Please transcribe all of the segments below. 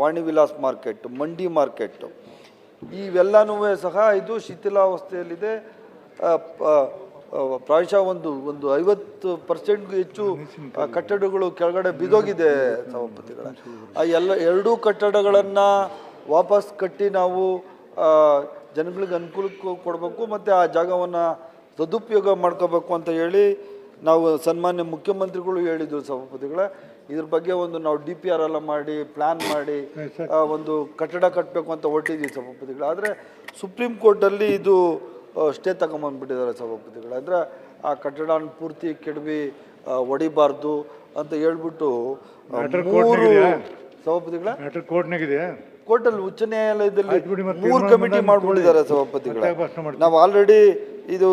ವಾಣಿ Vilas market, ಮಂಡಿ market ಇವೆಲ್ಲನೂ ಸಹ ಇದು ಶಿಥಿಲಾವಸ್ಥೆಯಲ್ಲಿದೆ. ಪ್ರಾಯಶಃ ಒಂದು 50%ಗೂ ಹೆಚ್ಚು ಕಟ್ಟಡಗಳು ಕೆಳಗಡೆ ಬಿದ್ದೋಗಿದೆ ಸಭಾಪತಿಗಳ. ಎರಡೂ ಕಟ್ಟಡಗಳನ್ನು ವಾಪಸ್ ಕಟ್ಟಿ ನಾವು ಜನಗಳಿಗೆ ಅನುಕೂಲಕ್ಕೂ ಕೊಡಬೇಕು ಮತ್ತು ಆ ಜಾಗವನ್ನು ಸದುಪಯೋಗ ಮಾಡ್ಕೋಬೇಕು ಅಂತ ಹೇಳಿ ನಾವು ಸನ್ಮಾನ್ಯ ಮುಖ್ಯಮಂತ್ರಿಗಳು ಹೇಳಿದ್ರು ಸಭಾಪತಿಗಳ. ಇದ್ರ ಬಗ್ಗೆ ಒಂದು ನಾವು DPR ಎಲ್ಲ ಮಾಡಿ ಪ್ಲ್ಯಾನ್ ಮಾಡಿ ಒಂದು ಕಟ್ಟಡ ಕಟ್ಟಬೇಕು ಅಂತ ಹೊರಟಿದ್ದೀವಿ ಸಭಾಪತಿಗಳು. ಆದರೆ ಸುಪ್ರೀಂ ಕೋರ್ಟಲ್ಲಿ ಇದು ಸ್ಟೇ ತಗೊಂಬಂದ್ಬಿಟ್ಟಿದ್ದಾರೆ ಸಭಾಪತಿಗಳು. ಅಂದರೆ ಆ ಕಟ್ಟಡ ಪೂರ್ತಿ ಕೆಡವಿ ಹೊಡಿಬಾರ್ದು ಅಂತ ಹೇಳ್ಬಿಟ್ಟು ಸಭಾಪತಿಗಳ ಕೋರ್ಟಲ್ಲಿ ಉಚ್ಚ ನ್ಯಾಯಾಲಯದಲ್ಲಿ 3 ಕಮಿಟಿ ಮಾಡ್ಬಿಟ್ಟಿದ್ದಾರೆ ಸಭಾಪತಿಗಳು. ನಾವು ಆಲ್ರೆಡಿ ಇದು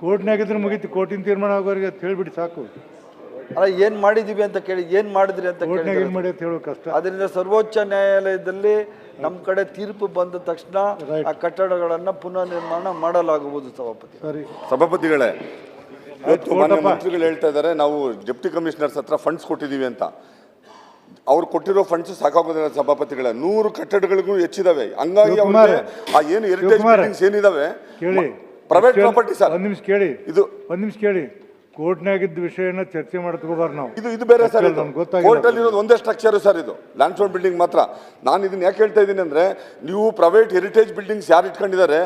ಕೋರ್ಟ್ನಾಗಿದ್ರೆ ಮುಗೀತು, ಕೋರ್ಟಿನ ತೀರ್ಮಾನ ಆಗೋರಿಗೆ ಅಂತ ಹೇಳ್ಬಿಡಿ ಸಾಕು. ಅಲ್ಲ ಏನು ಮಾಡಿದ್ದೀವಿ ಅಂತ ಕೇಳಿ, ಏನು ಮಾಡಿದ್ರಿ ಅಂತ ಕೇಳಿ ಕಷ್ಟ. ಅದರಿಂದ ಸರ್ವೋಚ್ಚ ನ್ಯಾಯಾಲಯದಲ್ಲಿ ನಮ್ಮ ಕಡೆ ತೀರ್ಪು ಬಂದ ತಕ್ಷಣ ಆ ಕಟ್ಟಡಗಳನ್ನು ಪುನಃ ನಿರ್ಮಾಣ ಮಾಡಲಾಗುವುದು ಸಭಾಪತಿಗಳೇ. ಮಂತ್ರಿಗಳು ಹೇಳ್ತಾ ಇದ್ದಾರೆ ನಾವು ಡೆಪ್ಟಿ ಕಮಿಷನರ್ಸ್ ಹತ್ರ ಫಂಡ್ಸ್ ಕೊಟ್ಟಿದ್ದೀವಿ ಅಂತ. ಅವ್ರು ಕೊಟ್ಟಿರೋ ಫಂಡ್ಸ್ ಸಾಕಾಗೋದಿಲ್ಲ ಸಭಾಪತಿಗಳೇ. 100 ಕಟ್ಟಡಗಳಿಗೂ ಹೆಚ್ಚಿದಾವೆ. ಹಂಗಾಗಿ ಆ ಏನು ಹೆರಿಟೇಜ್ ಬಿಲ್ಡಿಂಗ್ಸ್ ಏನಿದಾವೆ ಪ್ರೈವೇಟ್ ಪ್ರಾಪರ್ಟಿ ಸರ್. ಒಂದ್ ನಿಮಿಷ ಕೇಳಿ ಕೋರ್ಟ್ನಾಗಿದ್ದ ವಿಷಯನ ಚರ್ಚೆ ಮಾಡ್ಕೋಬಾರ್ದು ನಾವು. ಇದು ಬೇರೆ ಸರ್. ಕೋರ್ಟ್ ಅಲ್ಲಿ ಇರೋದು ಒಂದೇ ಸ್ಟ್ರಕ್ಚರ್ ಸರ್, ಇದು ಲ್ಯಾಂಡ್ ಸ್ಟೋನ್ ಬಿಲ್ಡಿಂಗ್ ಮಾತ್ರ. ನಾನು ಇದನ್ನ ಯಾಕೆ ಹೇಳ್ತಾ ಇದ್ದೀನಿ ಅಂದ್ರೆ, ನೀವು ಪ್ರೈವೇಟ್ ಹೆರಿಟೇಜ್ ಬಿಲ್ಡಿಂಗ್ಸ್ ಯಾರು ಇಟ್ಕೊಂಡಿದ್ದಾರೆ,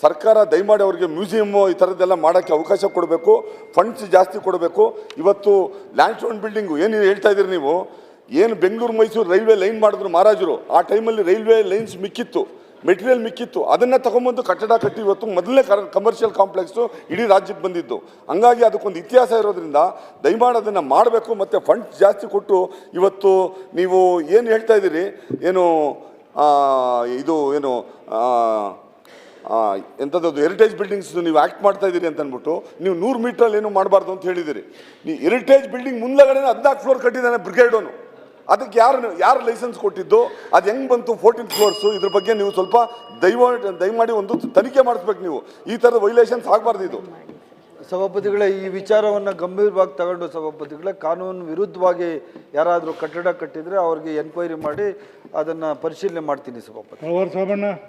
ಸರ್ಕಾರ ದಯಮಾಡಿ ಅವರಿಗೆ ಮ್ಯೂಸಿಯಮ್ ಈ ಥರದ್ದೆಲ್ಲ ಮಾಡೋಕ್ಕೆ ಅವಕಾಶ ಕೊಡಬೇಕು, ಫಂಡ್ಸ್ ಜಾಸ್ತಿ ಕೊಡಬೇಕು. ಇವತ್ತು ಲ್ಯಾಂಡ್ ಸ್ಟೋನ್ ಬಿಲ್ಡಿಂಗು ಏನು ಹೇಳ್ತಾ ಇದ್ದೀರಿ ನೀವು, ಏನು ಬೆಂಗಳೂರು ಮೈಸೂರು ರೈಲ್ವೆ ಲೈನ್ ಮಾಡಿದ್ರು ಮಹಾರಾಜರು, ಆ ಟೈಮಲ್ಲಿ ರೈಲ್ವೆ ಲೈನ್ಸ್ ಮಿಕ್ಕಿತ್ತು, ಮೆಟೀರಿಯಲ್ ಮಿಕ್ಕಿತ್ತು, ಅದನ್ನು ತಗೊಂಬಂದು ಕಟ್ಟಡ ಕಟ್ಟಿ ಇವತ್ತು ಮೊದಲನೇ ಕಮರ್ಷಿಯಲ್ ಕಾಂಪ್ಲೆಕ್ಸು ಇಡೀ ರಾಜ್ಯಕ್ಕೆ ಬಂದಿದ್ದು. ಹಂಗಾಗಿ ಅದಕ್ಕೊಂದು ಇತಿಹಾಸ ಇರೋದ್ರಿಂದ ದಯಮಾಡಿ ಅದನ್ನು ಮಾಡಬೇಕು. ಮತ್ತು ಫಂಡ್ಸ್ ಜಾಸ್ತಿ ಕೊಟ್ಟು ಇವತ್ತು ನೀವು ಏನು ಹೇಳ್ತಾ ಇದ್ದೀರಿ, ಏನು ಇದು ಏನು ಎಂಥದ್ದು ಹೆರಿಟೇಜ್ ಬಿಲ್ಡಿಂಗ್ಸ್ ನೀವು ಆ್ಯಕ್ಟ್ ಮಾಡ್ತಾ ಇದ್ದೀರಿ ಅಂತ ಅಂದ್ಬಿಟ್ಟು ನೀವು 100 ಮೀಟ್ರಲ್ಲಿ ಏನು ಮಾಡಬಾರ್ದು ಅಂತ ಹೇಳಿದ್ದೀರಿ. ನೀವು ಹೆರಿಟೇಜ್ ಬಿಲ್ಡಿಂಗ್ ಮುಂದಗಡೆ 14 ಫ್ಲೋರ್ ಕಟ್ಟಿದ್ದಾನೆ ಬ್ರಿಗೇಡೋನು. ಅದಕ್ಕೆ ಯಾರು ಲೈಸೆನ್ಸ್ ಕೊಟ್ಟಿದ್ದು, ಅದು ಹೆಂಗೆ ಬಂತು 14 ಫ್ಲೋರ್ಸು, ಇದ್ರ ಬಗ್ಗೆ ನೀವು ಸ್ವಲ್ಪ ದಯಮಾಡಿ ಒಂದು ತನಿಖೆ ಮಾಡಿಸ್ಬೇಕು. ನೀವು ಈ ಥರದ ವೈಲೇಷನ್ಸ್ ಆಗಬಾರ್ದು. ಇದು ಸಭಾಪತಿಗಳೇ, ಈ ವಿಚಾರವನ್ನು ಗಂಭೀರವಾಗಿ ತಗೊಂಡು ಸಭಾಪತಿಗಳೇ, ಕಾನೂನು ವಿರುದ್ಧವಾಗಿ ಯಾರಾದರೂ ಕಟ್ಟಡ ಕಟ್ಟಿದರೆ ಅವ್ರಿಗೆ ಎನ್ಕ್ವೈರಿ ಮಾಡಿ ಅದನ್ನು ಪರಿಶೀಲನೆ ಮಾಡ್ತೀನಿ ಸಭಾಪತಿ.